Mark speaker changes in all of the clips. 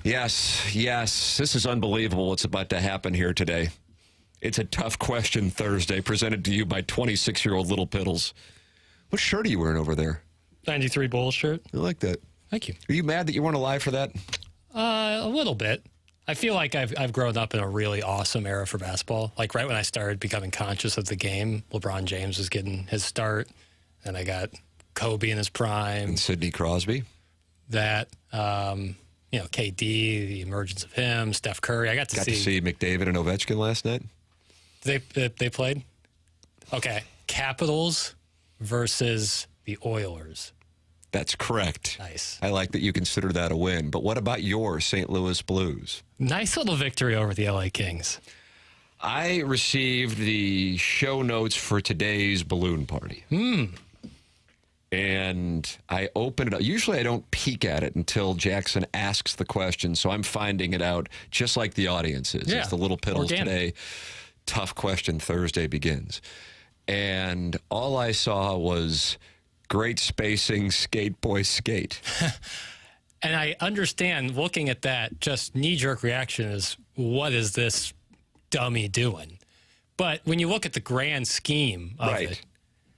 Speaker 1: Yes, yes. This is unbelievable what's about to happen here today. It's a Tough Question Thursday, presented to you by 26-year-old Little Piddles. What shirt are you wearing over there?
Speaker 2: 93 Bulls shirt.
Speaker 1: I like that.
Speaker 2: Thank you.
Speaker 1: Are you mad that you weren't alive for that?
Speaker 2: A little bit. I feel like I've grown up in a really awesome era for basketball. Like right when I started becoming conscious of the game, LeBron James was getting his start, and I got Kobe in his prime.
Speaker 1: And Sidney Crosby.
Speaker 2: That, KD, the emergence of him, Steph Curry. I got to
Speaker 1: see McDavid and Ovechkin last night.
Speaker 2: They played? Okay. Capitals versus the Oilers.
Speaker 1: That's correct.
Speaker 2: Nice.
Speaker 1: I like that you consider that a win. But what about your St. Louis Blues?
Speaker 2: Nice little victory over the LA Kings.
Speaker 1: I received the show notes for today's balloon party. And I opened it up. Usually I don't peek at it until Jackson asks the question, so I'm finding it out just like the audience is.
Speaker 2: Yeah.
Speaker 1: It's the Little Piddles
Speaker 2: Organic.
Speaker 1: Today. Tough Question Thursday begins. And all I saw was great spacing, skate boy skate.
Speaker 2: And I understand looking at that, just knee-jerk reaction is, what is this dummy doing? But when you look at the grand scheme of
Speaker 1: Right.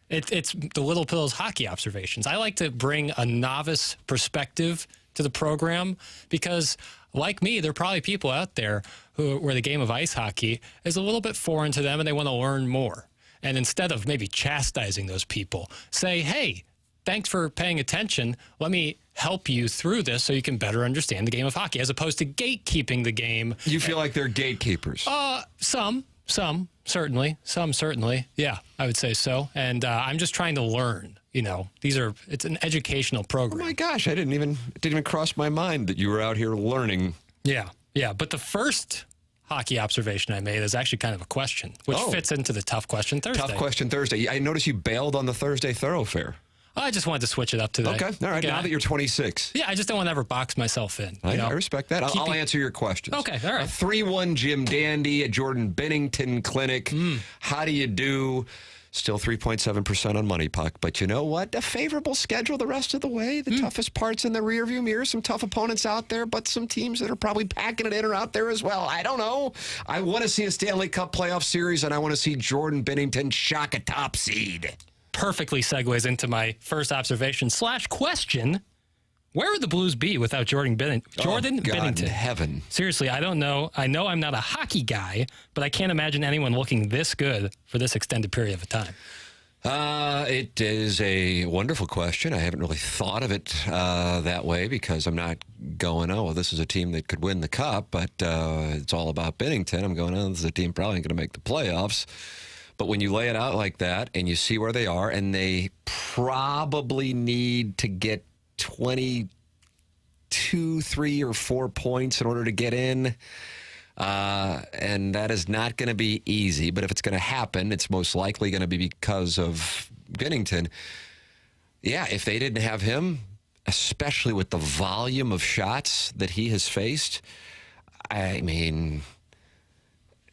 Speaker 2: it's the Little Piddles hockey observations. I like to bring a novice perspective to the program because, like me, there are probably people out there where the game of ice hockey is a little bit foreign to them and they want to learn more. And instead of maybe chastising those people, say, hey, thanks for paying attention. Let me help you through this so you can better understand the game of hockey, as opposed to gatekeeping the game.
Speaker 1: You feel like they're gatekeepers?
Speaker 2: Some certainly. Yeah, I would say so. And I'm just trying to learn. It's an educational
Speaker 1: Oh
Speaker 2: program.
Speaker 1: my gosh, it didn't even cross my mind that you were out here learning.
Speaker 2: Yeah. But the first hockey observation I made is actually kind of a question, which fits into the Tough Question Thursday.
Speaker 1: Tough Question Thursday. I noticed you bailed on the Thursday thoroughfare.
Speaker 2: I just wanted to switch it up today.
Speaker 1: Okay, all right. Now that you're 26.
Speaker 2: Yeah, I just don't want to ever box myself in.
Speaker 1: I respect that. I'll answer your questions.
Speaker 2: Okay, all right.
Speaker 1: A 3-1 Jim Dandy at Jordan Binnington Clinic. How do you do? Still 3.7% on Money Puck. But you know what? A favorable schedule the rest of the way. The toughest parts in the rearview mirror. Some tough opponents out there, but some teams that are probably packing it in are out there as well. I don't know. I want to see a Stanley Cup playoff series, and I want to see Jordan Binnington shock a top seed.
Speaker 2: Perfectly segues into my first observation / question. Where would the Blues be without Jordan
Speaker 1: God
Speaker 2: Binnington?
Speaker 1: in heaven.
Speaker 2: Seriously, I don't know. I know I'm not a hockey guy, but I can't imagine anyone looking this good for this extended period of time.
Speaker 1: It is a wonderful question. I haven't really thought of it that way because I'm not going, this is a team that could win the Cup, but it's all about Binnington. I'm going, this is a team probably going to make the playoffs. But when you lay it out like that and you see where they are, and they probably need to get 22, 3, or 4 points in order to get in, and that is not going to be easy. But if it's going to happen, it's most likely going to be because of Binnington. Yeah, if they didn't have him, especially with the volume of shots that he has faced, I mean,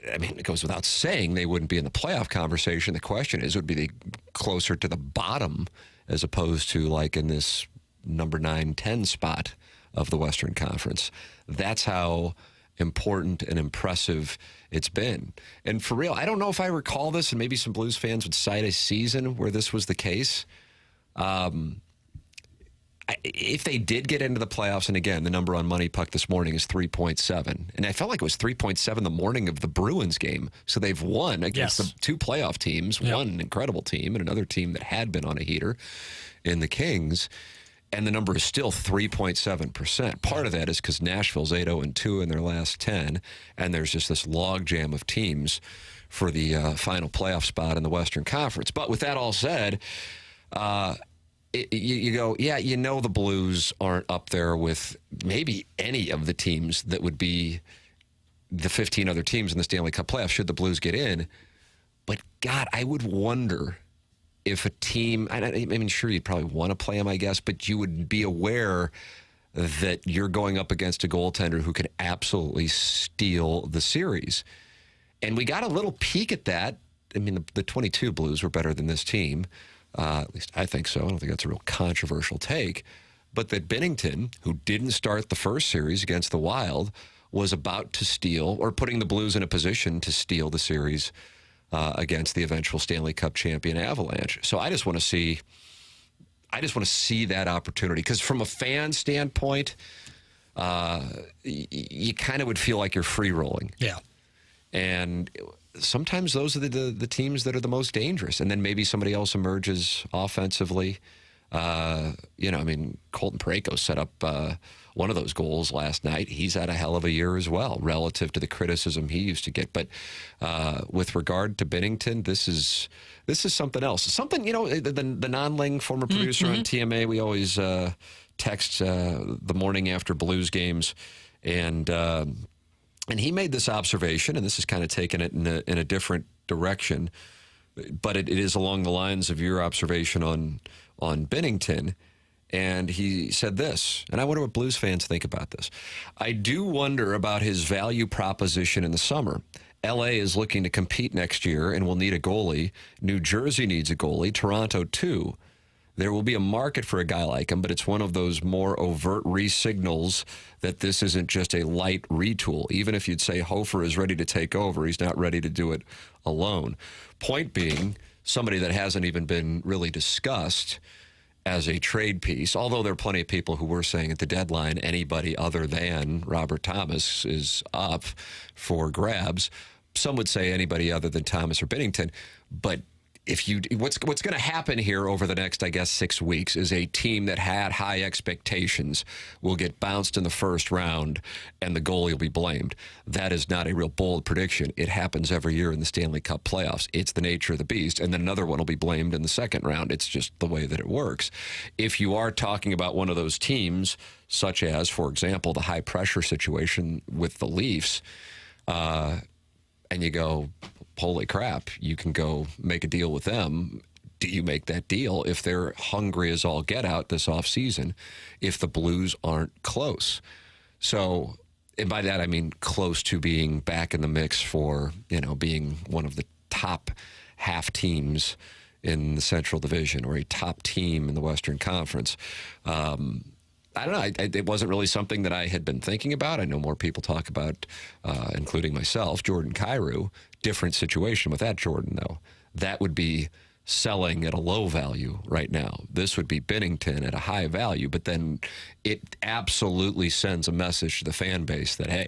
Speaker 1: it goes without saying they wouldn't be in the playoff conversation. The question is, would be they closer to the bottom as opposed to like in this number 9, 10 spot of the Western Conference. That's how important and impressive it's been. And for real, I don't know if I recall this, and maybe some Blues fans would cite a season where this was the case. If they did get into the playoffs, and again, the number on Money Puck this morning is 3.7, and I felt like it was 3.7 the morning of the Bruins game. So they've won against the two playoff teams, one an incredible team and another team that had been on a heater in the Kings, and the number is still 3.7%. Part of that is because Nashville's 8-0-2 in their last 10, and there's just this logjam of teams for the final playoff spot in the Western Conference. But with that all said, you go, the Blues aren't up there with maybe any of the teams that would be the 15 other teams in the Stanley Cup playoffs should the Blues get in. But, God, I would wonder if a team, sure, you'd probably want to play them, I guess, but you would be aware that you're going up against a goaltender who could absolutely steal the series. And we got a little peek at that. The 22 Blues were better than this team. At least I think so. I don't think that's a real controversial take. but that Binnington, who didn't start the first series against the Wild, was about to steal, or putting the Blues in a position to steal the series against the eventual Stanley Cup champion Avalanche. So I just want to see that opportunity, because from a fan standpoint, you kind of would feel like you're free rolling.
Speaker 2: Yeah.
Speaker 1: And sometimes those are the teams that are the most dangerous. And then maybe somebody else emerges offensively. Colton Parayko set up one of those goals last night. He's had a hell of a year as well, relative to the criticism he used to get. But with regard to Binnington, this is something else. Something, the non-Ling former producer on TMA, we always text the morning after Blues games, and he made this observation, and this is kind of taking it in a different direction, but it is along the lines of your observation on Binnington. And he said this, and I wonder what Blues fans think about this. I do wonder about his value proposition in the summer. L.A. is looking to compete next year and will need a goalie. New Jersey needs a goalie. Toronto, too. There will be a market for a guy like him, but it's one of those more overt re-signals that this isn't just a light retool. Even if you'd say Hofer is ready to take over, he's not ready to do it alone. Point being, somebody that hasn't even been really discussed as a trade piece, although there are plenty of people who were saying at the deadline anybody other than Robert Thomas is up for grabs. Some would say anybody other than Thomas or Binnington. But what's going to happen here over the next, 6 weeks is a team that had high expectations will get bounced in the first round and the goalie will be blamed. That is not a real bold prediction. It happens every year in the Stanley Cup playoffs. It's the nature of the beast. And then another one will be blamed in the second round. It's just the way that it works. If you are talking about one of those teams, such as, for example, the high pressure situation with the Leafs, and you go, holy crap, you can go make a deal with them. Do you make that deal if they're hungry as all get out this offseason, if the Blues aren't close? So, and by that I mean close to being back in the mix for, being one of the top half teams in the Central Division or a top team in the Western Conference. I don't know. It wasn't really something that I had been thinking about. I know more people talk about, including myself, Jordan Kyrou. Different situation with that Jordan, though. That would be selling at a low value right now. This would be Binnington at a high value, but then it absolutely sends a message to the fan base that, hey,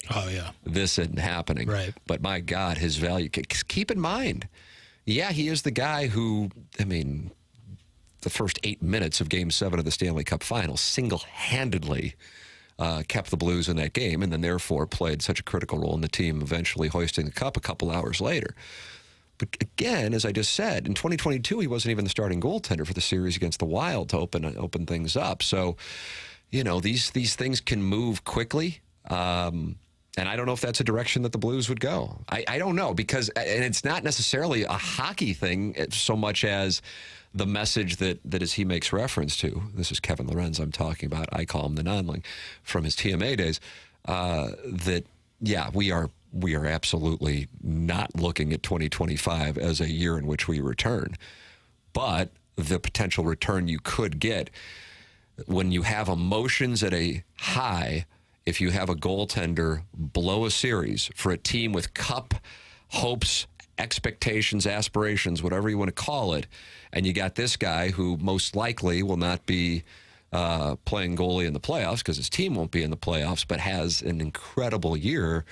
Speaker 1: this isn't happening.
Speaker 2: Right.
Speaker 1: But my God, his value, keep in mind, he is the guy who, the first 8 minutes of Game 7 of the Stanley Cup Finals single-handedly kept the Blues in that game, and then therefore played such a critical role in the team eventually hoisting the cup a couple hours later. But again, as I just said, in 2022, he wasn't even the starting goaltender for the series against the Wild to open things up. So, these things can move quickly. And I don't know if that's a direction that the Blues would go. I don't know, because and it's not necessarily a hockey thing so much as the message that as he makes reference to. This is Kevin Lorenz I'm talking about. I call him the non-Ling from his TMA days. We are absolutely not looking at 2025 as a year in which we return. But the potential return you could get when you have emotions at a high, if you have a goaltender blow a series for a team with cup hopes, expectations, aspirations, whatever you want to call it, and you got this guy who most likely will not be playing goalie in the playoffs because his team won't be in the playoffs, but has an incredible year,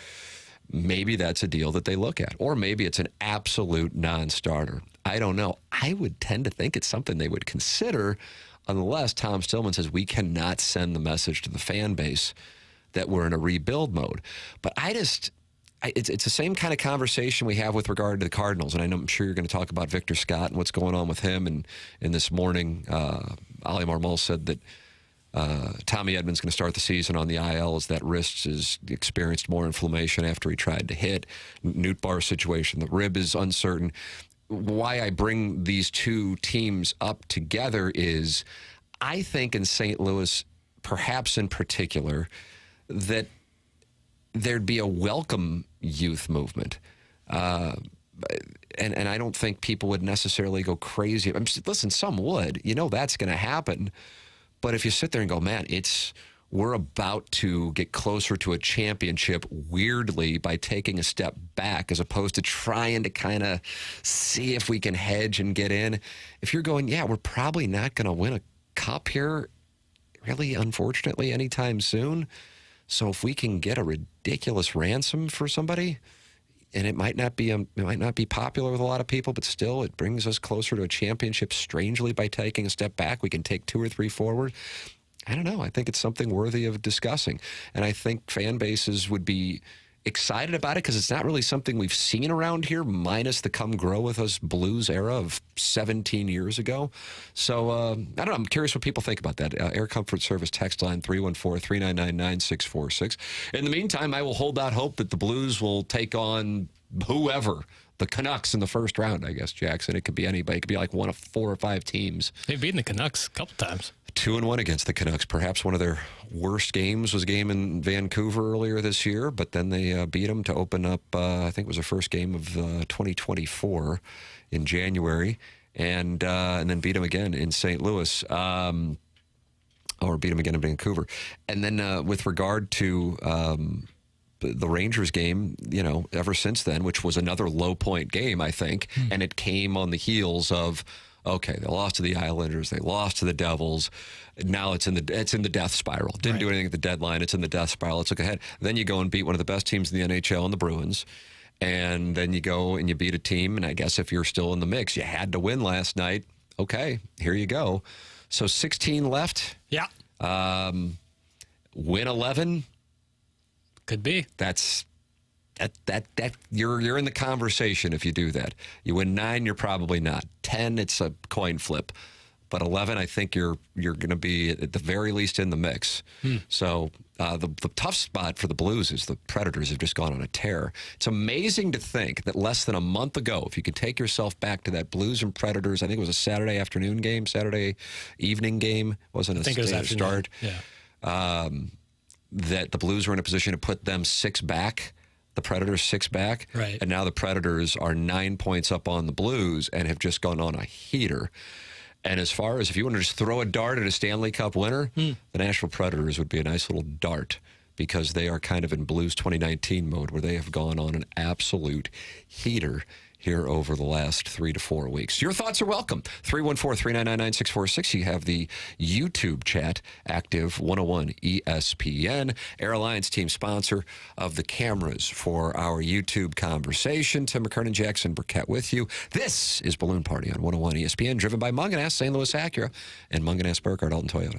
Speaker 1: maybe that's a deal that they look at. Or maybe it's an absolute non-starter. I don't know. I would tend to think it's something they would consider unless Tom Stillman says we cannot send the message to the fan base that we're in a rebuild mode. But it's the same kind of conversation we have with regard to the Cardinals, and I'm sure you're going to talk about Victor Scott and what's going on with him. And this morning, Ali Marmol said that Tommy Edmonds going to start the season on the IL as that wrist has experienced more inflammation after he tried to hit. Newt Barr situation, the rib is uncertain. Why I bring these two teams up together is I think in St. Louis, perhaps in particular, that there'd be a welcome youth movement. And I don't think people would necessarily go crazy. Listen, some would. That's going to happen. But if you sit there and go, man, we're about to get closer to a championship weirdly by taking a step back as opposed to trying to kind of see if we can hedge and get in. If you're going, yeah, we're probably not going to win a cup here, really, unfortunately, anytime soon. So if we can get a ridiculous ransom for somebody, and it might not be popular with a lot of people, but still it brings us closer to a championship strangely by taking a step back. We can take 2 or 3 forward. I don't know. I think it's something worthy of discussing. And I think fan bases would be excited about it because it's not really something we've seen around here, minus the Come Grow With Us Blues era of 17 years ago. So, I don't know. I'm curious what people think about that. Air Comfort Service text line 314-399-9646. In the meantime, I will hold out hope that the Blues will take on whoever. The Canucks in the first round, I guess, Jackson. It could be anybody. It could be like one of 4 or 5 teams.
Speaker 2: They've beaten the Canucks a couple times.
Speaker 1: 2-1 against the Canucks. Perhaps one of their worst games was a game in Vancouver earlier this year, but then they beat them to open up, I think it was their first game of 2024 in January, and then beat them again in St. Louis, or beat them again in Vancouver. And then with regard to the Rangers game, ever since then, which was another low point game, I think, and it came on the heels of, okay, they lost to the Islanders, they lost to the Devils. Now it's in the death spiral. Didn't do anything at the deadline. It's in the death spiral. Let's look ahead. Then you go and beat one of the best teams in the NHL in the Bruins. And then you go and you beat a team. And I guess if you're still in the mix, you had to win last night. Okay, here you go. So 16 left.
Speaker 2: Yeah.
Speaker 1: Win 11.
Speaker 2: Could be.
Speaker 1: That's you're in the conversation if you do that. You win 9, you're probably not. 10, it's a coin flip. But 11, I think you're going to be at the very least in the mix. So the tough spot for the Blues is the Predators have just gone on a tear. It's amazing to think that less than a month ago, if you could take yourself back to that Blues and Predators, I think it was a Saturday afternoon game, Saturday evening game, wasn't a start.
Speaker 2: Yeah.
Speaker 1: That the Blues were in a position to put them 6 back. The Predators 6 back,
Speaker 2: right.
Speaker 1: And now the Predators are 9 points up on the Blues and have just gone on a heater. And as far as if you want to just throw a dart at a Stanley Cup winner, the Nashville Predators would be a nice little dart because they are kind of in Blues 2019 mode where they have gone on an absolute heater here over the last 3 to 4 weeks. Your thoughts are welcome. 314-399-9646. You have the YouTube chat active, 101 ESPN. Airlines team sponsor of the cameras for our YouTube conversation. Tim McKernan, Jackson Burkett with you. This is Balloon Party on 101 ESPN, driven by Munganess, St. Louis Acura, and Munganess Burkhardt Alton Toyota.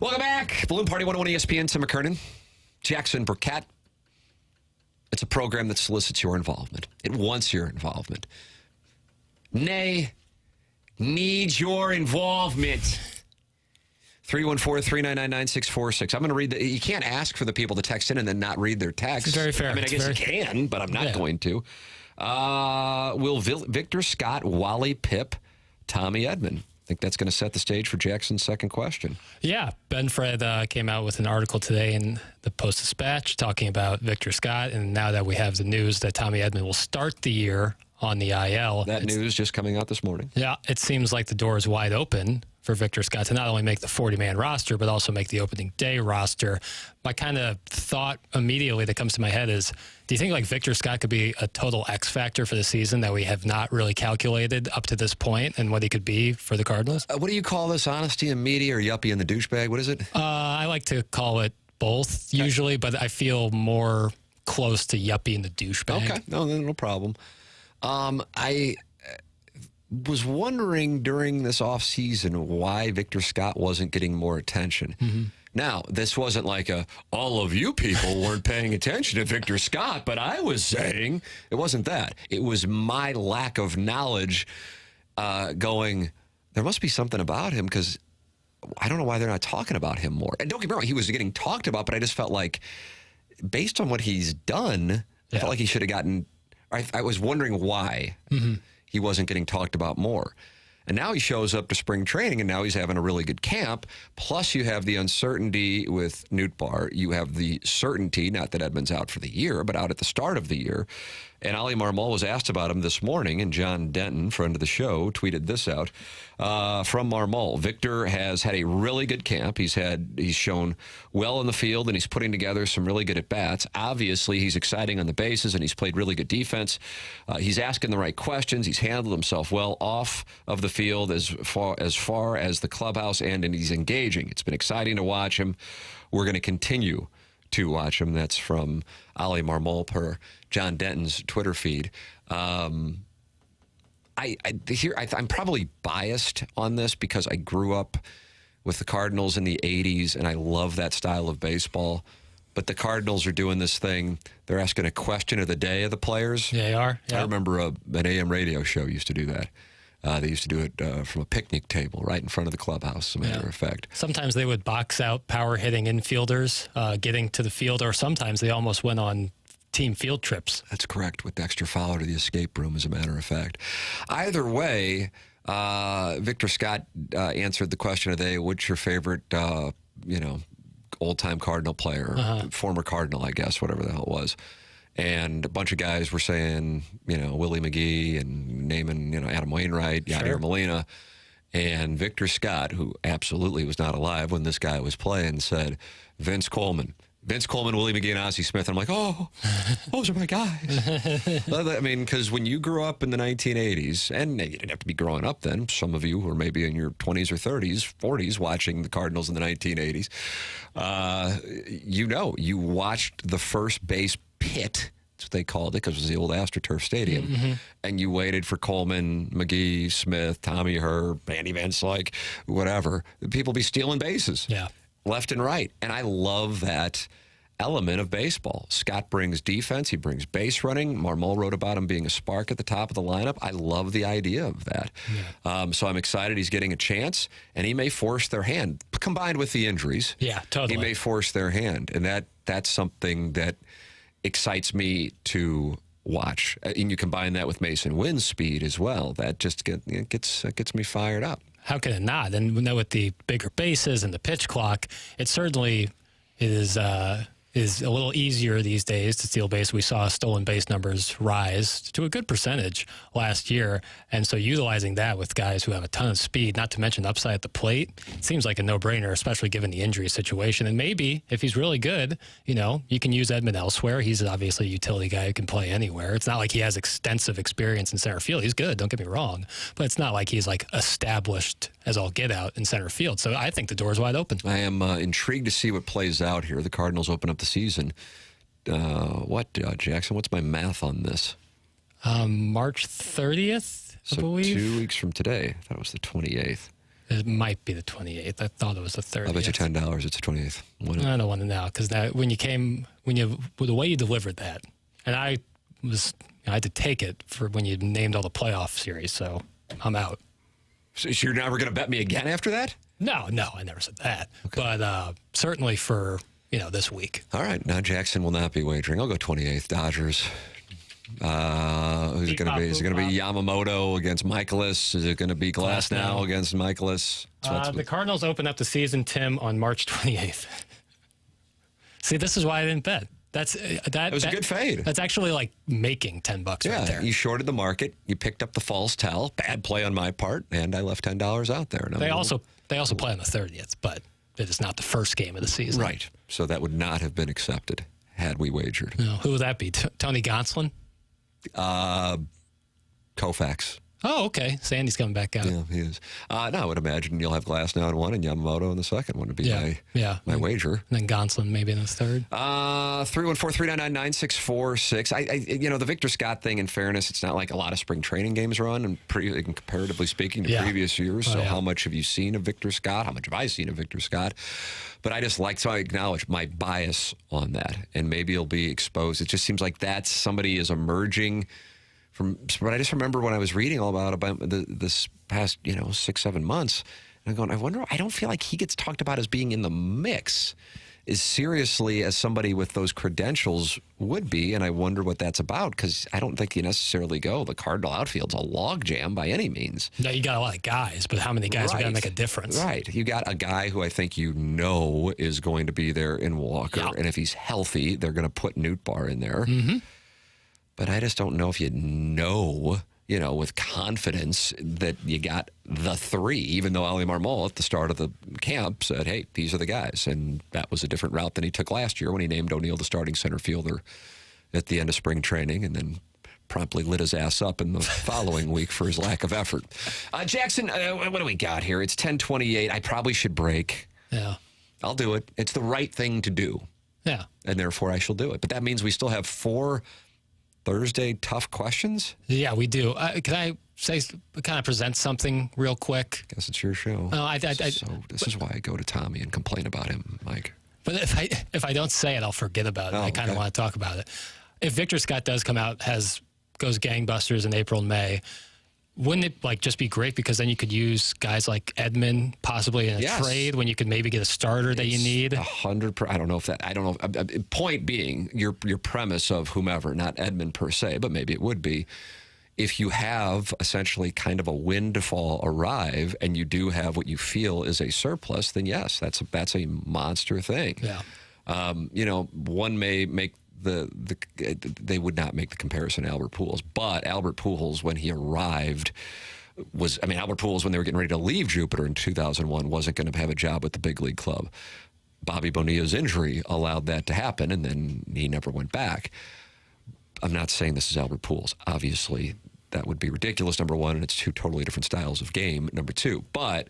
Speaker 1: Welcome back. Balloon Party 101 ESPN. Tim McKernan, Jackson Burkett. It's a program that solicits your involvement. It wants your involvement. Nay, needs your involvement. 314-399-9646. I'm going to read you can't ask for the people to text in and then not read their text.
Speaker 2: It's very fair.
Speaker 1: I mean, I guess you can, but I'm not going to. Will Victor Scott, Wally Pipp, Tommy Edman? I think that's going to set the stage for Jackson's second question.
Speaker 2: Yeah, Ben Fred came out with an article today in the Post-Dispatch talking about Victor Scott, and now that we have the news that Tommy Edman will start the year on the IL.
Speaker 1: That news just coming out this morning.
Speaker 2: Yeah, it seems like the door is wide open for Victor Scott to not only make the 40-man roster, but also make the opening day roster. My kind of thought immediately that comes to my head is, do you think like Victor Scott could be a total X factor for the season that we have not really calculated up to this point and what he could be for the Cardinals?
Speaker 1: What do you call this? Honesty in media or yuppie in the douchebag? What is it?
Speaker 2: I like to call it both usually, but I feel more close to yuppie and the douchebag.
Speaker 1: Okay, no problem. I was wondering during this offseason why Victor Scott wasn't getting more attention. Mm-hmm. Now, this wasn't like all of you people weren't paying attention to Victor Scott, but I was saying it wasn't that. It was my lack of knowledge going, there must be something about him because I don't know why they're not talking about him more. And don't get me wrong, he was getting talked about, but I just felt like based on what he's done, I felt like he should have gotten, I was wondering why he wasn't getting talked about more. And now he shows up to spring training, and now he's having a really good camp. Plus, you have the uncertainty with Newt Barr. You have the certainty, not that Edman's out for the year, but out at the start of the year. And Ali Marmol was asked about him this morning, and John Denton, friend of the show, tweeted this out from Marmol. Victor has had a really good camp. He's shown well in the field, and he's putting together some really good at-bats. Obviously, he's exciting on the bases, and he's played really good defense. He's asking the right questions. He's handled himself well off of the field as far as the clubhouse, and he's engaging. It's been exciting to watch him. We're going to continue to watch him. That's from Ali Marmol per John Denton's Twitter feed. I'm probably biased on this because I grew up with the Cardinals in the 80s, and I love that style of baseball. But the Cardinals are doing this thing. They're asking a question of the day of the players.
Speaker 2: Yeah, they are. Yeah.
Speaker 1: I remember an AM radio show used to do that. They used to do it from a picnic table right in front of the clubhouse, as a matter of fact.
Speaker 2: Sometimes they would box out power-hitting infielders getting to the field, or sometimes they almost went on team field trips.
Speaker 1: That's correct, with Dexter Fowler to the escape room, as a matter of fact. Either way, Victor Scott answered the question of the day, what's your favorite, old-time Cardinal player, former Cardinal, I guess, whatever the hell it was. And a bunch of guys were saying, Willie McGee and naming, Adam Wainwright, Yadier Molina. And Victor Scott, who absolutely was not alive when this guy was playing, said Vince Coleman, Willie McGee, and Ozzie Smith. And I'm like, oh, those are my guys. I mean, because when you grew up in the 1980s, and you didn't have to be growing up then, some of you were maybe in your 20s or 30s, 40s watching the Cardinals in the 1980s, you watched the first base pit, that's what they called it, because it was the old AstroTurf Stadium, and you waited for Coleman, McGee, Smith, Tommy Herr, Andy Van Slyke, whatever. People be stealing bases left and right, and I love that element of baseball. Scott brings defense, he brings base running. Marmol wrote about him being a spark at the top of the lineup. I love the idea of that. So I'm excited he's getting a chance, and he may force their hand, combined with the injuries.
Speaker 2: Yeah, totally.
Speaker 1: He may force their hand, and that's something that excites me to watch. And you combine that with Mason Wynn's speed as well. That just gets me fired up. How
Speaker 2: can it not? And with the bigger bases and the pitch clock, it certainly is a little easier these days to steal base. We saw stolen base numbers rise to a good percentage last year. And so utilizing that with guys who have a ton of speed, not to mention upside at the plate, it seems like a no-brainer, especially given the injury situation. And maybe if he's really good, you can use Edman elsewhere. He's obviously a utility guy who can play anywhere. It's not like he has extensive experience in center field. He's good, don't get me wrong. But it's not like he's like established as all get out in center field. So I think the door is wide open.
Speaker 1: I am intrigued to see what plays out here. The Cardinals open up the season. Jackson, what's my math on this?
Speaker 2: March 30th, I believe.
Speaker 1: 2 weeks from today. I thought it was the 28th.
Speaker 2: It might be the 28th. I thought it was the 30th.
Speaker 1: I'll bet you $10 it's the 28th.
Speaker 2: I don't want to know because the way you delivered that, and I had to take it for when you named all the playoff series, so I'm out.
Speaker 1: So you're never going to bet me again after that?
Speaker 2: No, I never said that. Okay. But certainly for this week.
Speaker 1: All right, now Jackson will not be wagering. I'll go 28th Dodgers. Who's it going to be? Is it going to be Yamamoto against Michaelis? Is it going to be Glasnow against Michaelis?
Speaker 2: The Cardinals open up the season, Tim, on March 28th. See, this is why I didn't bet. It was
Speaker 1: a good fade.
Speaker 2: That's actually like making $10 right there.
Speaker 1: You shorted the market. You picked up the false tell. Bad play on my part, and I left $10 out there.
Speaker 2: They also play on the 30th, but it is not the first game of the season.
Speaker 1: Right. So that would not have been accepted had we wagered.
Speaker 2: No, who would that be? Tony Gonsolin?
Speaker 1: Koufax.
Speaker 2: Oh, okay. Sandy's coming back out.
Speaker 1: Yeah, he is. No, I would imagine you'll have Glasnow in one and Yamamoto in the second one to be my wager.
Speaker 2: And then Gonsolin maybe in the third.
Speaker 1: 314-399-9646. The Victor Scott thing, in fairness, it's not like a lot of spring training games run, and comparatively speaking to previous years. So how much have you seen of Victor Scott? How much have I seen of Victor Scott? But I acknowledge my bias on that, and maybe it'll be exposed. It just seems like somebody is emerging but I just remember when I was reading all about this past 6-7 months, and I'm going, I don't feel like he gets talked about as being in the mix as seriously as somebody with those credentials would be, and I wonder what that's about, because I don't think you necessarily go, the Cardinal outfield's a logjam by any means.
Speaker 2: No, you got a lot of guys, but how many guys are going to make a difference?
Speaker 1: Right. You got a guy who I think is going to be there in Walker, and if he's healthy, they're going to put Nootbaar in there.
Speaker 2: Mm-hmm.
Speaker 1: But I just don't know if with confidence that you got the three, even though Ali Marmol at the start of the camp said, hey, these are the guys. And that was a different route than he took last year when he named O'Neill the starting center fielder at the end of spring training and then promptly lit his ass up in the following week for his lack of effort. Jackson, what do we got here? It's 10:28. I probably should break.
Speaker 2: Yeah.
Speaker 1: I'll do it. It's the right thing to do.
Speaker 2: Yeah.
Speaker 1: And therefore I shall do it. But that means we still have 4 Thursday tough questions?
Speaker 2: Yeah, we do. Can I kind of present something real quick?
Speaker 1: Guess it's your show.
Speaker 2: No,
Speaker 1: this is why I go to Tommy and complain about him, Mike.
Speaker 2: But if I don't say it, I'll forget about it. I kind of want to talk about it. If Victor Scott does come out, goes gangbusters in April and May, wouldn't it just be great, because then you could use guys like Edman possibly in a trade when you could maybe get a starter that you need?
Speaker 1: 100%. I don't know. Point being, your premise of whomever, not Edman per se, but maybe it would be, if you have essentially kind of a windfall arrive and you do have what you feel is a surplus, then yes, that's a monster thing.
Speaker 2: Yeah.
Speaker 1: One may make they would not make the comparison to Albert Pujols, but Albert Pujols, when he arrived, Albert Pujols, when they were getting ready to leave Jupiter in 2001, wasn't going to have a job with the big league club. Bobby Bonilla's injury allowed that to happen, and then he never went back. I'm not saying this is Albert Pujols. Obviously, that would be ridiculous, number one, and it's 2 totally different styles of game, number 2. But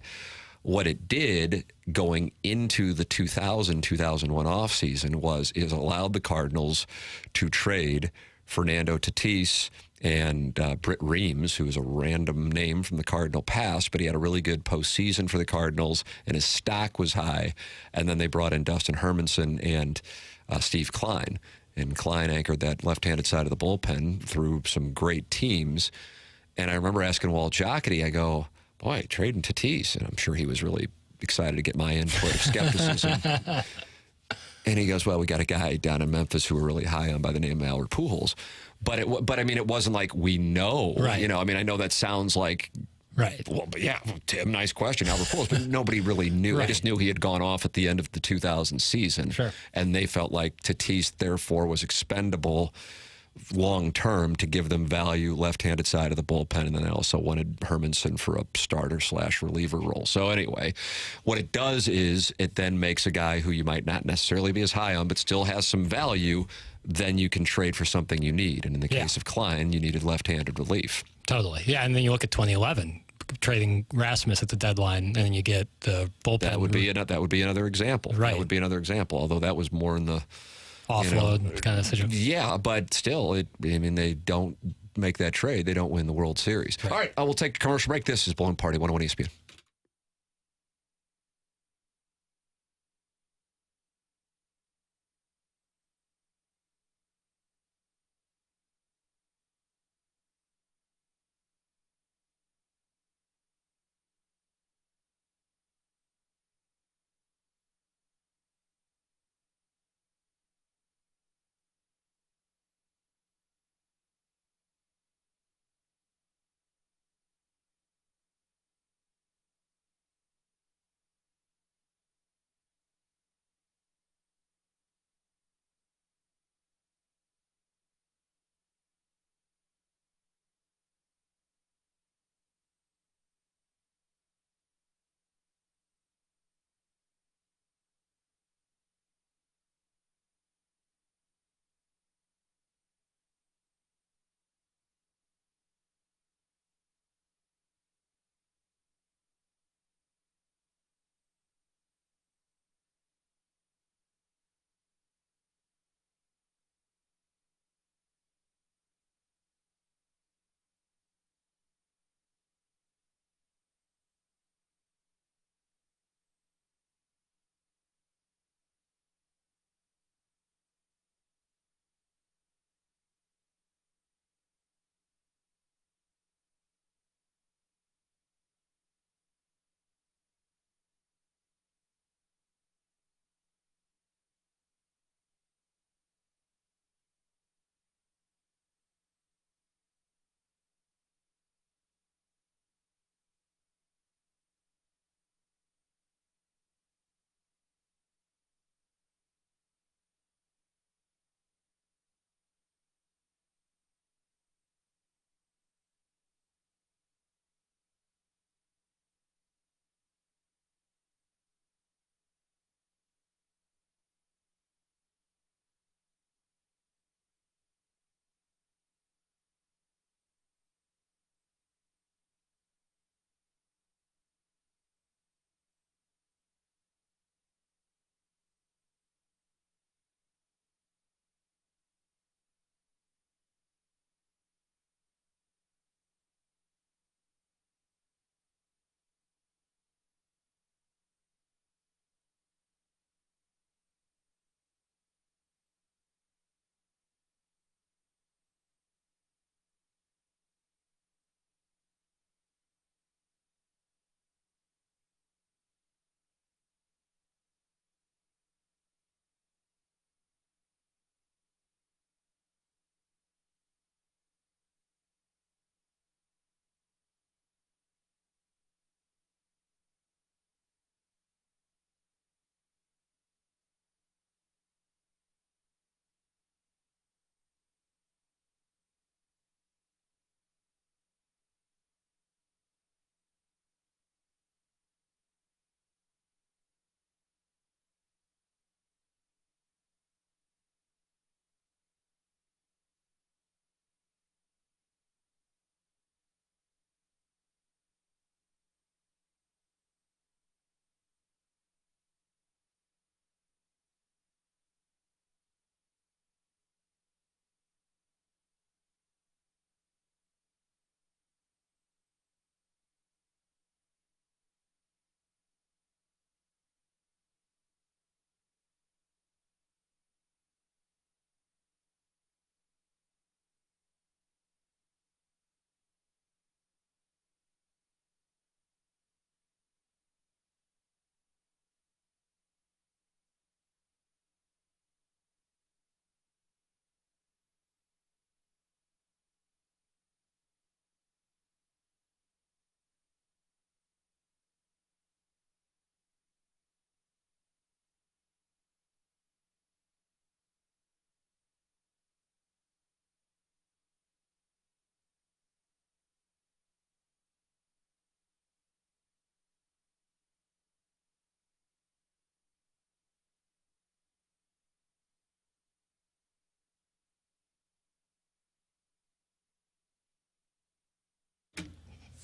Speaker 1: what it did going into the 2000-2001 offseason is allowed the Cardinals to trade Fernando Tatis and Britt Reams, who is a random name from the Cardinal past, but he had a really good postseason for the Cardinals, and his stock was high. And then they brought in Dustin Hermanson and Steve Klein. And Klein anchored that left-handed side of the bullpen through some great teams. And I remember asking Walt Jocketty, I go, boy, trading Tatis. And I'm sure he was really excited to get my input of skepticism. And he goes, well, we got a guy down in Memphis who we're really high on by the name of Albert Pujols. But it wasn't like we know.
Speaker 2: Right.
Speaker 1: I know that sounds like,
Speaker 2: right.
Speaker 1: Well, but yeah, Tim, nice question, Albert Pujols. But nobody really knew. Right. I just knew he had gone off at the end of the 2000 season.
Speaker 2: Sure.
Speaker 1: And they felt like Tatis, therefore, was expendable long-term to give them value left-handed side of the bullpen, and then they also wanted Hermanson for a starter/reliever role. So anyway, what it does is it then makes a guy who you might not necessarily be as high on but still has some value, then you can trade for something you need. And in the case of Klein, you needed left-handed relief.
Speaker 2: Totally. Yeah, and then you look at 2011, trading Rasmus at the deadline, and then you get the bullpen.
Speaker 1: That would be another example.
Speaker 2: Right.
Speaker 1: That would be another example, although that was more in the
Speaker 2: offload kind of situation.
Speaker 1: Yeah, but still, they don't make that trade. They don't win the World Series.
Speaker 2: Right.
Speaker 1: All right, we'll take a commercial break. This is Blown Party 101 ESPN.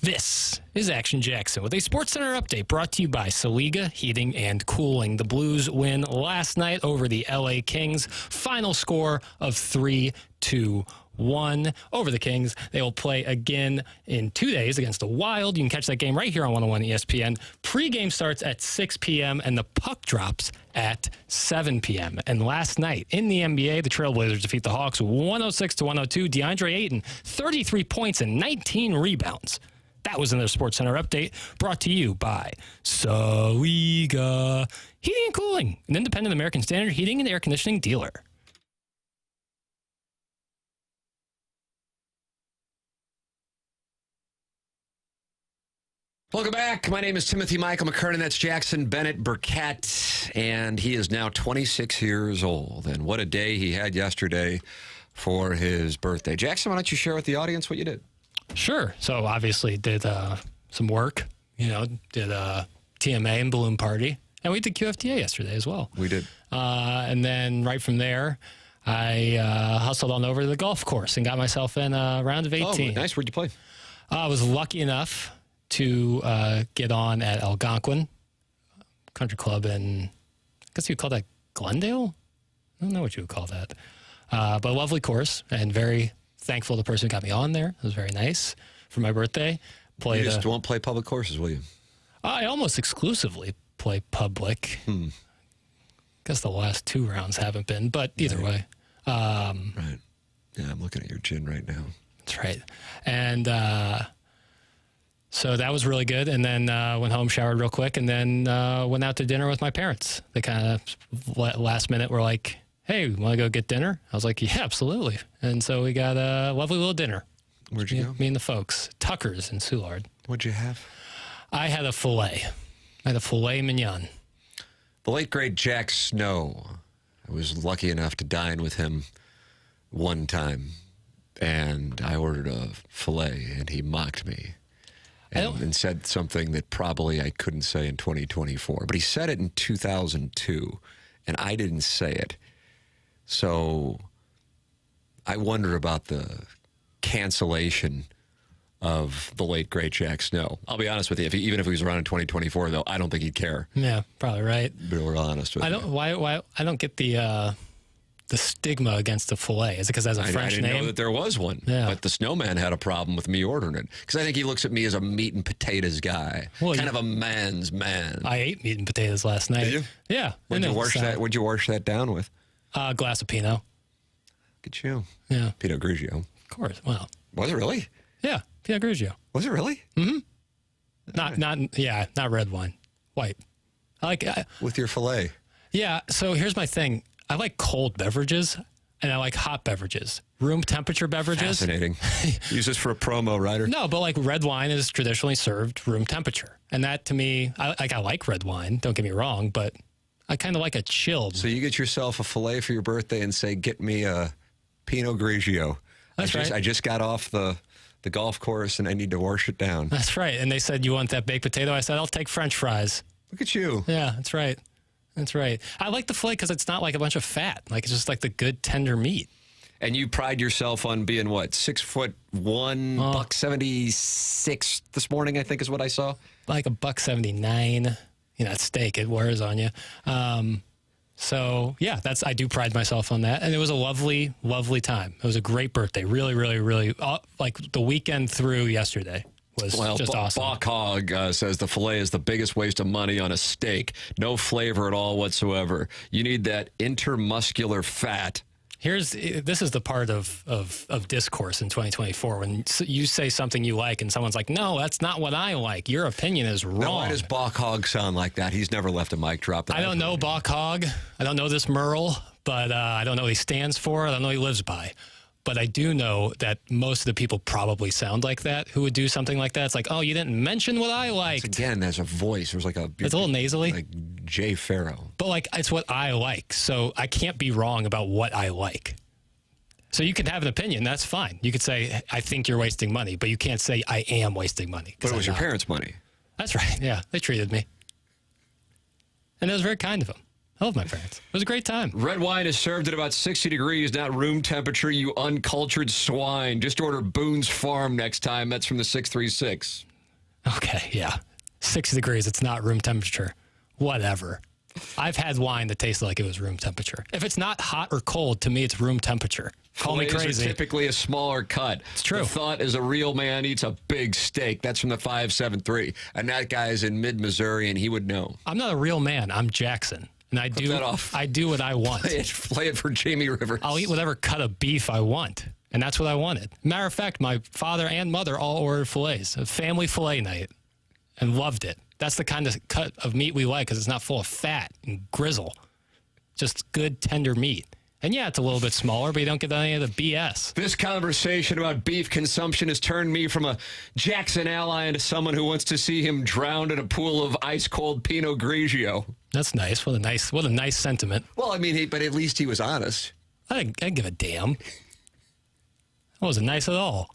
Speaker 2: This is Action Jackson with a SportsCenter update brought to you by Saliga Heating and Cooling. The Blues win last night over the LA Kings. Final score of 3-2. Over the Kings. They will play again in 2 days against the Wild. You can catch that game right here on 101 ESPN. Pre-game starts at 6 p.m. and the puck drops at 7 p.m. And last night in the NBA, the Trailblazers defeat the Hawks 106-102. DeAndre Ayton, 33 points and 19 rebounds. That was another SportsCenter update brought to you by Saliga Heating and Cooling, an independent American Standard heating and air conditioning dealer.
Speaker 1: Welcome back. My name is Timothy Michael McKernan. That's Jackson Bennett Burkett, and he is now 26 years old. And what a day he had yesterday for his birthday. Jackson, why don't you share with the audience what you did?
Speaker 2: Sure. So obviously did some work, did a TMA and balloon party, and we did QFTA yesterday as well.
Speaker 1: We did.
Speaker 2: And then right from there, I hustled on over to the golf course and got myself in a round of 18.
Speaker 1: Oh, nice. Where'd you play?
Speaker 2: I was lucky enough to get on at Algonquin Country Club in, I guess you'd call that Glendale? I don't know what you would call that. But a lovely course, and very thankful to the person who got me on there. It was very nice for my birthday.
Speaker 1: You just won't play public courses, will you?
Speaker 2: I almost exclusively play public. Guess the last 2 rounds haven't been, but either way.
Speaker 1: Right. Yeah, I'm looking at your gin right now.
Speaker 2: That's right. And so that was really good. And then went home, showered real quick, and then went out to dinner with my parents. They kind of last minute were like, hey, want to go get dinner? I was like, yeah, absolutely. And so we got a lovely little dinner.
Speaker 1: Where'd you go?
Speaker 2: Me and the folks. Tucker's in Soulard.
Speaker 1: What'd you have?
Speaker 2: I had a filet. I had a filet mignon.
Speaker 1: The late, great Jack Snow. I was lucky enough to dine with him one time, and I ordered a filet, and he mocked me and said something that probably I couldn't say in 2024. But he said it in 2002, and I didn't say it. So I wonder about the cancellation of the late, great Jack Snow. I'll be honest with you. Even if he was around in 2024, though, I don't think he'd care.
Speaker 2: Yeah, probably right.
Speaker 1: Be real honest with you.
Speaker 2: Why I don't get the stigma against the filet. Is it because it has a French name?
Speaker 1: I didn't know that there was one.
Speaker 2: Yeah.
Speaker 1: But the snowman had a problem with me ordering it. Because I think he looks at me as a meat and potatoes guy. Well, kind of a man's man.
Speaker 2: I ate meat and potatoes last night.
Speaker 1: Did you?
Speaker 2: Yeah.
Speaker 1: What'd you wash that down with?
Speaker 2: A glass of Pinot.
Speaker 1: Look at you.
Speaker 2: Yeah.
Speaker 1: Pinot Grigio.
Speaker 2: Of course. Well.
Speaker 1: Was it really?
Speaker 2: Yeah. Pinot Grigio.
Speaker 1: Was it really?
Speaker 2: Mm-hmm. Not red wine. White. I like
Speaker 1: with your filet.
Speaker 2: Yeah. So here's my thing. I like cold beverages and I like hot beverages. Room temperature beverages.
Speaker 1: Fascinating. Use this for a promo, Ryder.
Speaker 2: No, but like red wine is traditionally served room temperature. And that to me, I like red wine, don't get me wrong, but I kind of like a chilled.
Speaker 1: So you get yourself a filet for your birthday and say, get me a Pinot Grigio.
Speaker 2: That's right.
Speaker 1: I just got off the golf course and I need to wash it down.
Speaker 2: That's right. And they said, you want that baked potato? I said, I'll take French fries.
Speaker 1: Look at you.
Speaker 2: Yeah, that's right. That's right. I like the filet because it's not like a bunch of fat. Like it's just like the good tender meat.
Speaker 1: And you pride yourself on being what, 6'1", $176 this morning, I think is what I saw.
Speaker 2: Like a $179. That steak, it wears on you. So yeah, I do pride myself on that. And it was a lovely, lovely time. It was a great birthday. Really, really, really, like the weekend through yesterday was just awesome.
Speaker 1: Bach Hog says the filet is the biggest waste of money on a steak. No flavor at all whatsoever. You need that intermuscular fat.
Speaker 2: This is the part of discourse in 2024 when you say something you like and someone's like, no, that's not what I like. Your opinion is wrong.
Speaker 1: Now, why does Bach Hog sound like that? He's never left a mic drop.
Speaker 2: I don't know Bach Hog. I don't know this Merle, but I don't know what he stands for. I don't know what he lives by. But I do know that most of the people probably sound like that who would do something like that. It's like, oh, you didn't mention what I liked.
Speaker 1: Again, there's a voice. There's like
Speaker 2: it's a little nasally.
Speaker 1: Like Jay Farrow.
Speaker 2: But like, it's what I like. So I can't be wrong about what I like. So you can have an opinion. That's fine. You could say, I think you're wasting money. But you can't say, I am wasting money.
Speaker 1: But it was your parents' money.
Speaker 2: That's right. Yeah. They treated me. And it was very kind of them. I love my parents. It was a great time.
Speaker 1: Red wine is served at about 60 degrees, not room temperature, you uncultured swine. Just order Boone's Farm next time. That's from the 636.
Speaker 2: Okay, yeah. 60 degrees, it's not room temperature. Whatever. I've had wine that tasted like it was room temperature. If it's not hot or cold, to me, it's room temperature. Call me crazy.
Speaker 1: Are typically a smaller cut.
Speaker 2: It's true.
Speaker 1: The thought is a real man eats a big steak. That's from the 573. And that guy is in mid-Missouri, and he would know.
Speaker 2: I'm not a real man. I'm Jackson. And I do what I want.
Speaker 1: Play it for Jamie Rivers.
Speaker 2: I'll eat whatever cut of beef I want. And that's what I wanted. Matter of fact, my father and mother all ordered fillets. A family fillet night. And loved it. That's the kind of cut of meat we like because it's not full of fat and grizzle. Just good, tender meat. And yeah, it's a little bit smaller, but you don't get any of the BS.
Speaker 1: This conversation about beef consumption has turned me from a Jackson ally into someone who wants to see him drowned in a pool of ice-cold Pinot Grigio.
Speaker 2: That's nice. What a nice sentiment.
Speaker 1: Well, I mean, but at least he was honest.
Speaker 2: I didn't give a damn. That wasn't nice at all.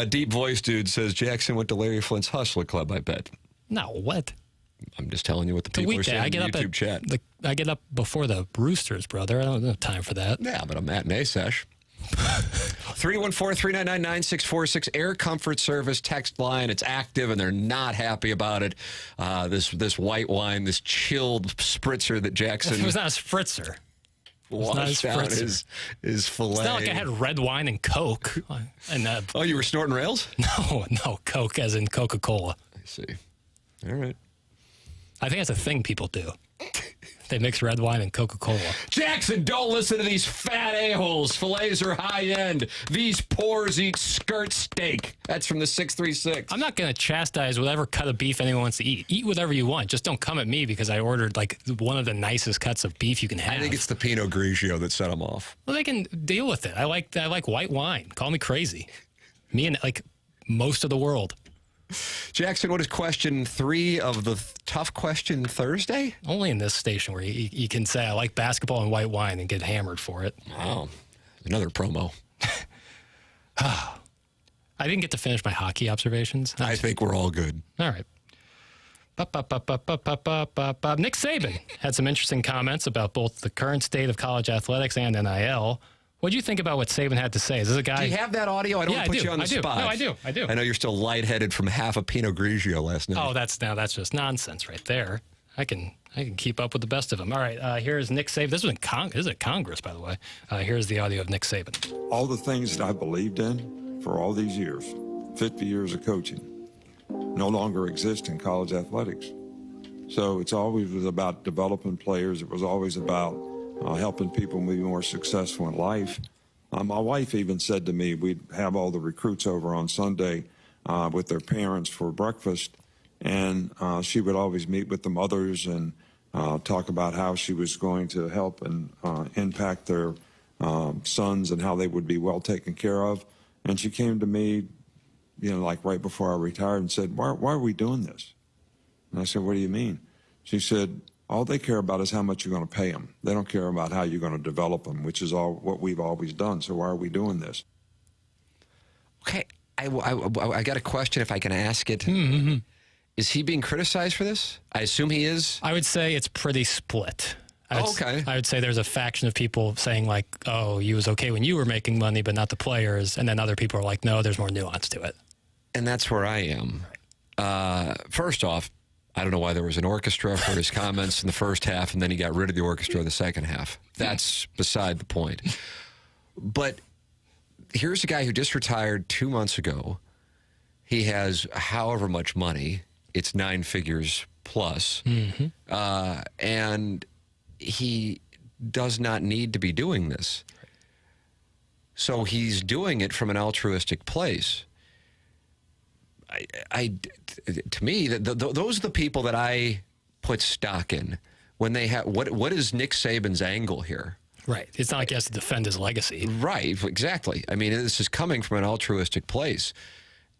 Speaker 1: Deep voice dude says Jackson went to Larry Flint's Hustler Club, I bet.
Speaker 2: No, what?
Speaker 1: I'm just telling you what the people are saying in the YouTube chat.
Speaker 2: I get up before the Roosters, brother. I don't have time for that.
Speaker 1: Yeah, but a matinee sesh. 314-399-9646 Air Comfort Service text line. It's active, and they're not happy about it. This white wine, this chilled spritzer that Jackson...
Speaker 2: It was not a spritzer.
Speaker 1: Washed out his fillet.
Speaker 2: It's not like I had red wine and Coke. And,
Speaker 1: oh, you were snorting rails?
Speaker 2: No, Coke as in Coca-Cola.
Speaker 1: I see. All right.
Speaker 2: I think that's a thing people do. They mix red wine and Coca-Cola.
Speaker 1: Jackson, don't listen to these fat a-holes. Fillets are high-end. These poors eat skirt steak. That's from the 636.
Speaker 2: I'm not going to chastise whatever cut of beef anyone wants to eat. Eat whatever you want. Just don't come at me because I ordered like one of the nicest cuts of beef you can have.
Speaker 1: I think it's the Pinot Grigio that set them off.
Speaker 2: Well, they can deal with it. I like white wine. Call me crazy. Me and like most of the world.
Speaker 1: Jackson, what is question 3 of the Tough Question Thursday?
Speaker 2: Only in this station where you can say I like basketball and white wine and get hammered for it.
Speaker 1: Wow. Another promo.
Speaker 2: I didn't get to finish my hockey observations.
Speaker 1: I think we're all good.
Speaker 2: All right. Nick Saban had some interesting comments about both the current state of college athletics and NIL. What do you think about what Saban had to say? Is this a guy?
Speaker 1: Do you have that audio? I don't want to put you on the spot.
Speaker 2: No, I do.
Speaker 1: I know you're still lightheaded from half a Pinot Grigio last night.
Speaker 2: Oh, that's just nonsense right there. I can keep up with the best of them. All right, here's Nick Saban. This is at Congress, by the way. Here's the audio of Nick Saban.
Speaker 3: All the things that I believed in for all these years, 50 years of coaching, no longer exist in college athletics. So it's always was about developing players. It was always about helping people be more successful in life. My wife even said to me, we'd have all the recruits over on Sunday with their parents for breakfast, and she would always meet with the mothers and talk about how she was going to help and impact their sons and how they would be well taken care of. And she came to me, like right before I retired and said, why are we doing this? And I said, what do you mean? She said, all they care about is how much you're going to pay them. They don't care about how you're going to develop them, which is all what we've always done. So why are we doing this?
Speaker 1: Okay, I got a question if I can ask it.
Speaker 2: Mm-hmm.
Speaker 1: Is he being criticized for this? I assume he is.
Speaker 2: I would say it's pretty split.
Speaker 1: Okay.
Speaker 2: I would say there's a faction of people saying like, oh, you was okay when you were making money, but not the players. And then other people are like, no, there's more nuance to it.
Speaker 1: And that's where I am. First off, I don't know why there was an orchestra for his comments in the first half, and then he got rid of the orchestra in the second half. That's beside the point. But here's a guy who just retired 2 months ago. He has however much money. It's 9 figures plus. Mm-hmm. And he does not need to be doing this. So he's doing it from an altruistic place. To me, those are the people that I put stock in when they have. What is Nick Saban's angle here?
Speaker 2: Right. It's not like he has to defend his legacy.
Speaker 1: Right. Exactly. I mean, this is coming from an altruistic place,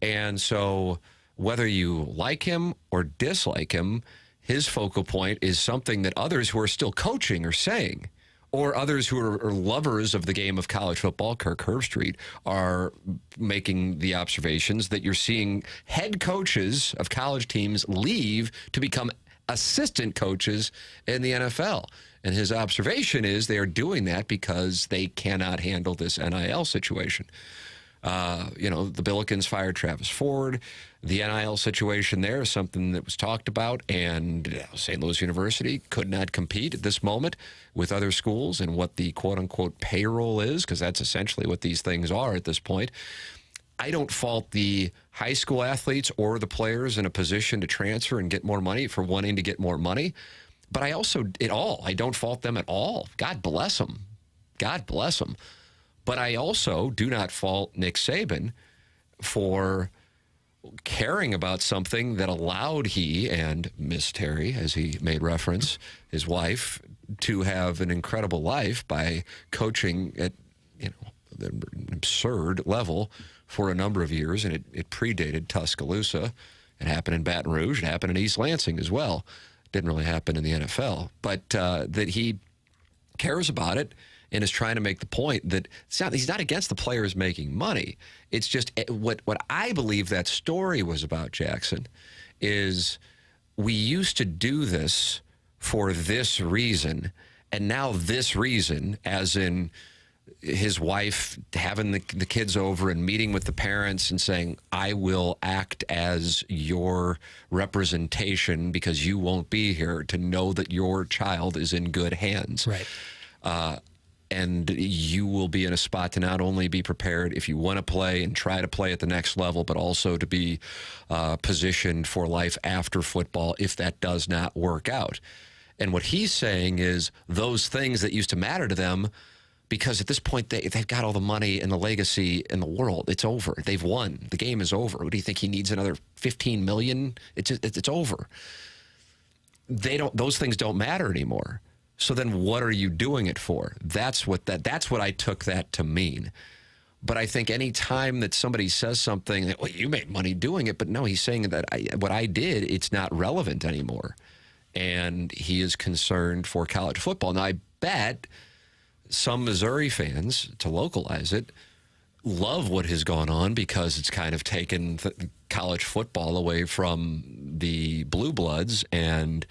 Speaker 1: and so whether you like him or dislike him, his focal point is something that others who are still coaching are saying. Or others who are lovers of the game of college football, Kirk Herbstreit, are making the observations that you're seeing head coaches of college teams leave to become assistant coaches in the NFL. And his observation is they are doing that because they cannot handle this NIL situation. The Billikens fired Travis Ford. The NIL situation there is something that was talked about, and St. Louis University could not compete at this moment with other schools and what the quote-unquote payroll is, because that's essentially what these things are at this point. I don't fault the high school athletes or the players in a position to transfer and get more money for wanting to get more money, but I don't fault them at all. God bless them. God bless them. But I also do not fault Nick Saban for caring about something that allowed he and Miss Terry, as he made reference, his wife, to have an incredible life by coaching at an absurd level for a number of years, and it predated Tuscaloosa. It happened in Baton Rouge. It happened in East Lansing as well. It didn't really happen in the NFL, but that he cares about it and is trying to make the point that he's not against the players making money. It's just what I believe that story was about, Jackson, is we used to do this for this reason, and now this reason, as in his wife having the kids over and meeting with the parents and saying, I will act as your representation because you won't be here, to know that your child is in good hands.
Speaker 2: Right.
Speaker 1: And you will be in a spot to not only be prepared if you want to play and try to play at the next level, but also to be positioned for life after football if that does not work out. And what he's saying is those things that used to matter to them, because at this point they've got all the money and the legacy in the world. It's over. They've won. The game is over. What do you think? He needs another $15 million? It's over. Those things don't matter anymore. So then what are you doing it for? That's what I took that to mean. But I think any time that somebody says something that, well, you made money doing it, but no, he's saying that what I did, it's not relevant anymore. And he is concerned for college football. Now, I bet some Missouri fans, to localize it, love what has gone on because it's kind of taken college football away from the Blue Bloods and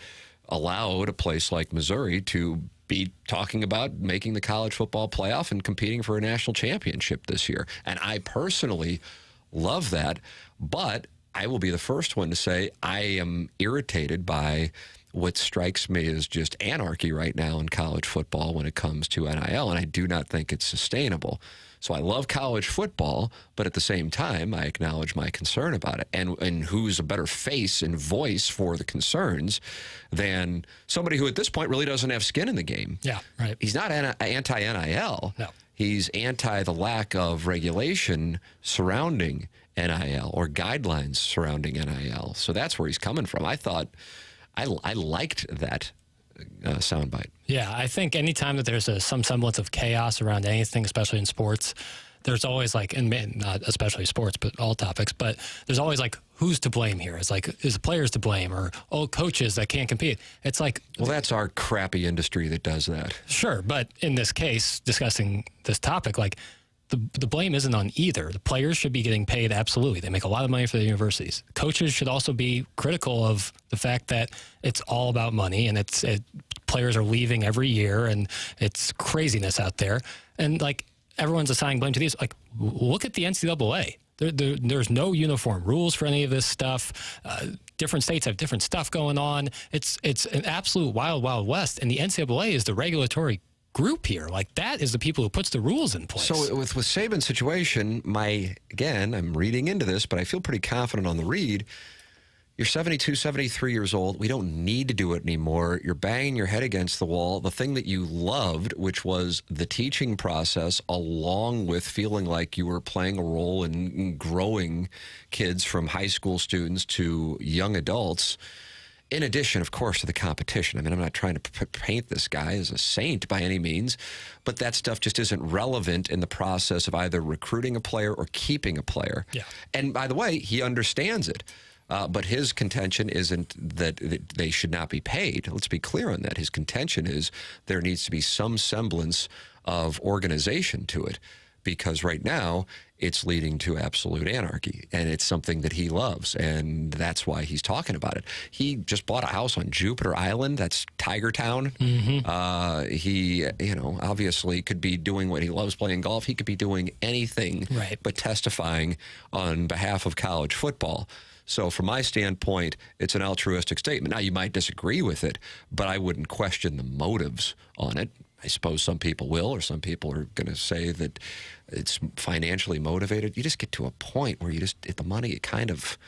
Speaker 1: allowed a place like Missouri to be talking about making the college football playoff and competing for a national championship this year. And I personally love that, but I will be the first one to say I am irritated by what strikes me as just anarchy right now in college football when it comes to NIL, and I do not think it's sustainable. So I love college football, but at the same time, I acknowledge my concern about it. And who's a better face and voice for the concerns than somebody who at this point really doesn't have skin in the game?
Speaker 2: Yeah, right.
Speaker 1: He's not anti-NIL.
Speaker 2: No.
Speaker 1: He's anti the lack of regulation surrounding NIL or guidelines surrounding NIL. So that's where he's coming from. I thought I liked that soundbite.
Speaker 2: Yeah, I think anytime that there's some semblance of chaos around anything, especially in sports, there's always and not especially sports, but all topics, but there's always who's to blame here? It's is the players to blame or coaches that can't compete? It's well,
Speaker 1: that's our crappy industry that does that.
Speaker 2: Sure, but in this case, discussing this topic, the blame isn't on either. The players should be getting paid, absolutely. They make a lot of money for the universities. Coaches should also be critical of the fact that it's all about money and players are leaving every year and it's craziness out there. And everyone's assigning blame to these. Look at the NCAA. There's no uniform rules for any of this stuff. Different states have different stuff going on. It's an absolute wild, wild west. And the NCAA is the regulatory group here. That is the people who puts the rules in place.
Speaker 1: So with Saban's situation, I'm reading into this, but I feel pretty confident on the read. You're 72, 73 years old. We don't need to do it anymore. You're banging your head against the wall. The thing that you loved, which was the teaching process, along with feeling like you were playing a role in growing kids from high school students to young adults, in addition, of course, to the competition. I mean, I'm not trying to paint this guy as a saint by any means, but that stuff just isn't relevant in the process of either recruiting a player or keeping a player.
Speaker 2: Yeah.
Speaker 1: And by the way, he understands it. But his contention isn't that they should not be paid. Let's be clear on that. His contention is there needs to be some semblance of organization to it, because right now it's leading to absolute anarchy. And it's something that he loves. And that's why he's talking about it. He just bought a house on Jupiter Island. That's Tiger Town. He, obviously could be doing what he loves, playing golf. He could be doing anything but testifying on behalf of college football. So from my standpoint, it's an altruistic statement. Now, you might disagree with it, but I wouldn't question the motives on it. I suppose some people will, or some people are going to say that it's financially motivated. You just get to a point where the money, it kind of,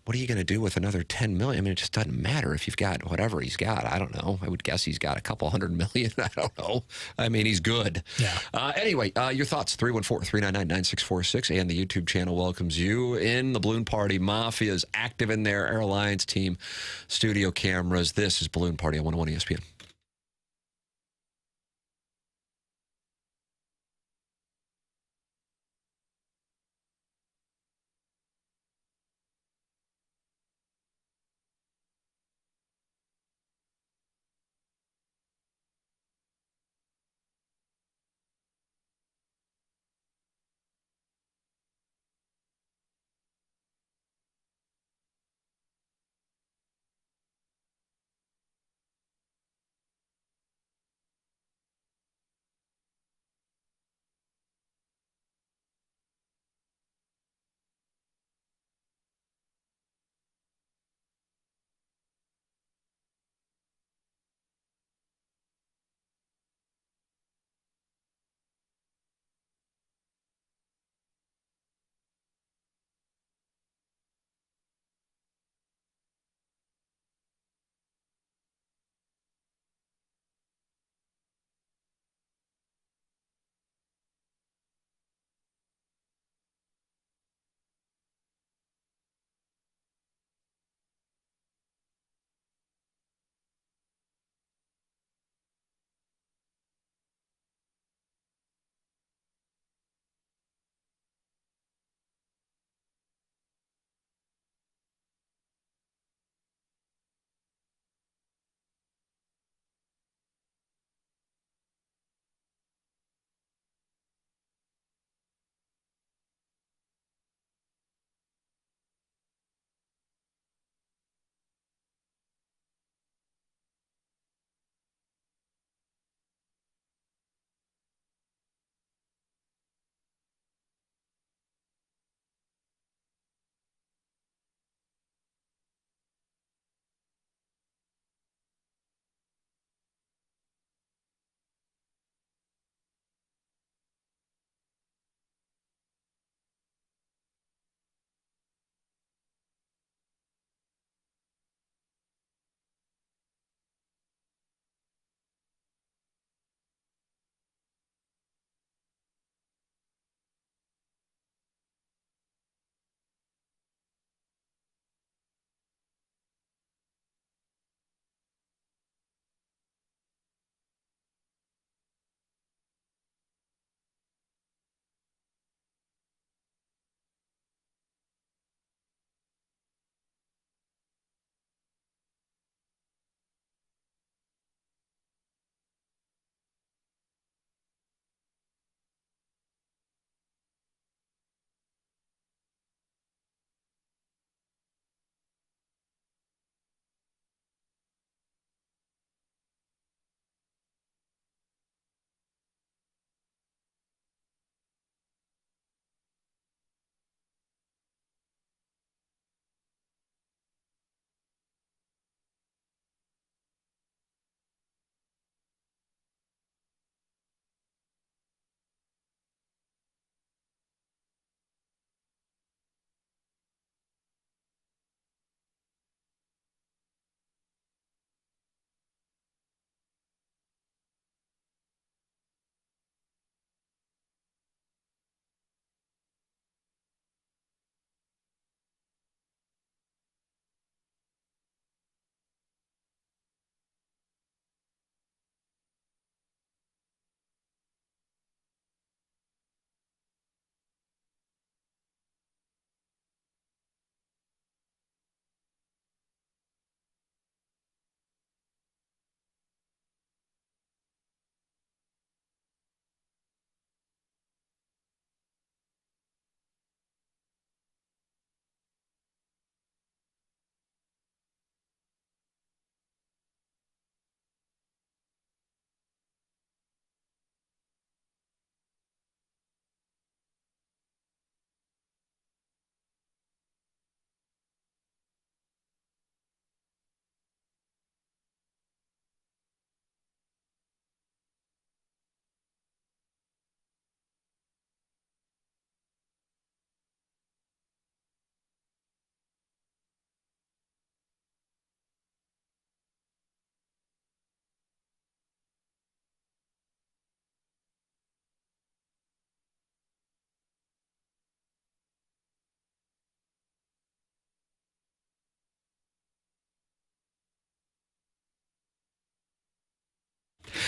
Speaker 1: what are you going to do with another $10 million? I mean, it just doesn't matter if you've got whatever he's got. I don't know. I would guess he's got a couple $100 million. I don't know. I mean, he's good.
Speaker 2: Yeah.
Speaker 1: Anyway, your thoughts, 314-399-9646, and the YouTube channel welcomes you in. The Balloon Party Mafia is active in there. Airlines team, studio cameras. This is Balloon Party on 101 ESPN.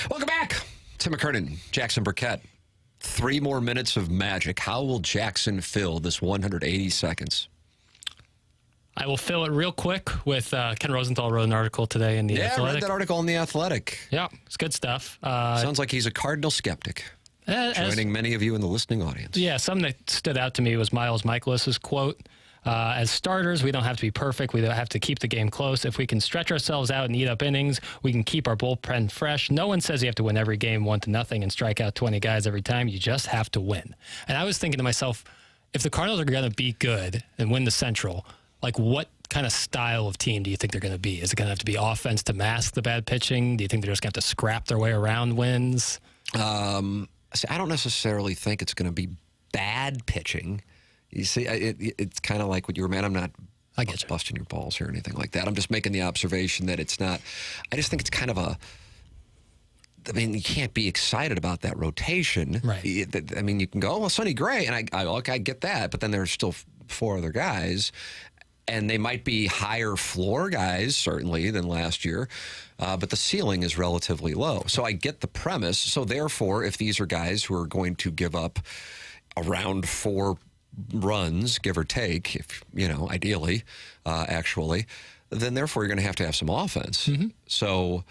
Speaker 1: Welcome back to McKernan, Jackson Burkett. 3 more minutes of magic. How will Jackson fill this 180 seconds?
Speaker 2: I will fill it real quick with Ken Rosenthal wrote an article today in The Athletic.
Speaker 1: Yeah, I read that article in The Athletic.
Speaker 2: Yeah, it's good stuff.
Speaker 1: Sounds like he's a Cardinal skeptic, joining many of you in the listening audience.
Speaker 2: Yeah, something that stood out to me was Miles Michaelis's quote. As starters, we don't have to be perfect. We don't have to keep the game close. If we can stretch ourselves out and eat up innings, we can keep our bullpen fresh. No one says you have to win every game 1-0 and strike out 20 guys every time. You just have to win. And I was thinking to myself, if the Cardinals are going to be good and win the Central, like what kind of style of team do you think they're going to be? Is it going to have to be offense to mask the bad pitching? Do you think they're just going to have to scrap their way around wins?
Speaker 1: I don't necessarily think it's going to be bad pitching. You see, it's kind of like what you were, man, I'm not busting your balls or anything like that. I'm just making the observation that it's not, I just think it's kind of I mean, you can't be excited about that rotation.
Speaker 2: Right.
Speaker 1: I mean, you can go, well, Sonny Gray, and I get that, but then there's still 4 other guys. And they might be higher floor guys, certainly, than last year. But the ceiling is relatively low. So I get the premise. So therefore, if these are guys who are going to give up around 4 runs, give or take, if ideally, actually, then therefore you're going to have some offense. Mm-hmm. So,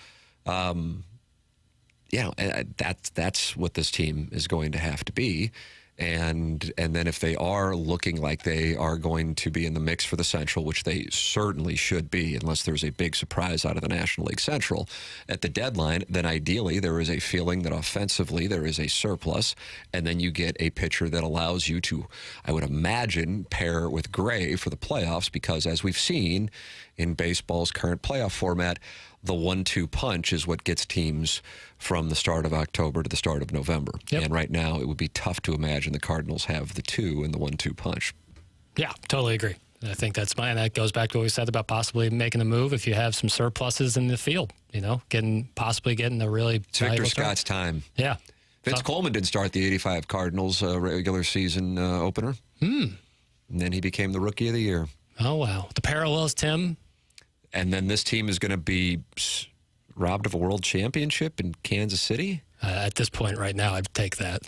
Speaker 1: that's what this team is going to have to be. And then if they are looking like they are going to be in the mix for the Central, which they certainly should be, unless there's a big surprise out of the National League Central at the deadline, then ideally there is a feeling that offensively there is a surplus, and then you get a pitcher that allows you to, I would imagine, pair with Gray for the playoffs, because as we've seen in baseball's current playoff format, the 1-2 punch is what gets teams from the start of October to the start of November. Yep. And right now, it would be tough to imagine the Cardinals have the 2 in the 1-2 punch.
Speaker 2: Yeah, totally agree. I think that goes back to what we said about possibly making a move if you have some surpluses in the field, possibly getting a really
Speaker 1: It's Victor Scott's time.
Speaker 2: Yeah.
Speaker 1: Vince Coleman did start the 85 Cardinals regular season opener. And then he became the Rookie of the Year.
Speaker 2: Oh, wow. The parallels, Tim.
Speaker 1: And then this team is going to be robbed of a world championship in Kansas City?
Speaker 2: At this point right now, I'd take that.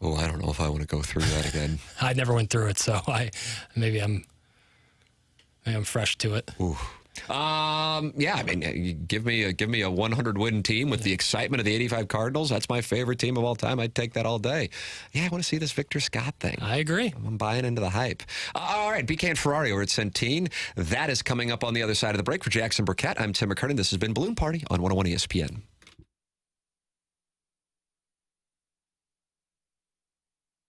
Speaker 1: Oh, I don't know if I want to go through that again.
Speaker 2: I never went through it, so maybe I'm fresh to it.
Speaker 1: Ooh. Yeah, I mean, give me a 100-win team with the excitement of the 85 Cardinals. That's my favorite team of all time. I'd take that all day. Yeah, I want to see this Victor Scott thing.
Speaker 2: I agree.
Speaker 1: I'm buying into the hype. All right, BK and Ferrari over at Centene. That is coming up on the other side of the break. For Jackson Burkett, I'm Tim McKernan. This has been Balloon Party on 101 ESPN.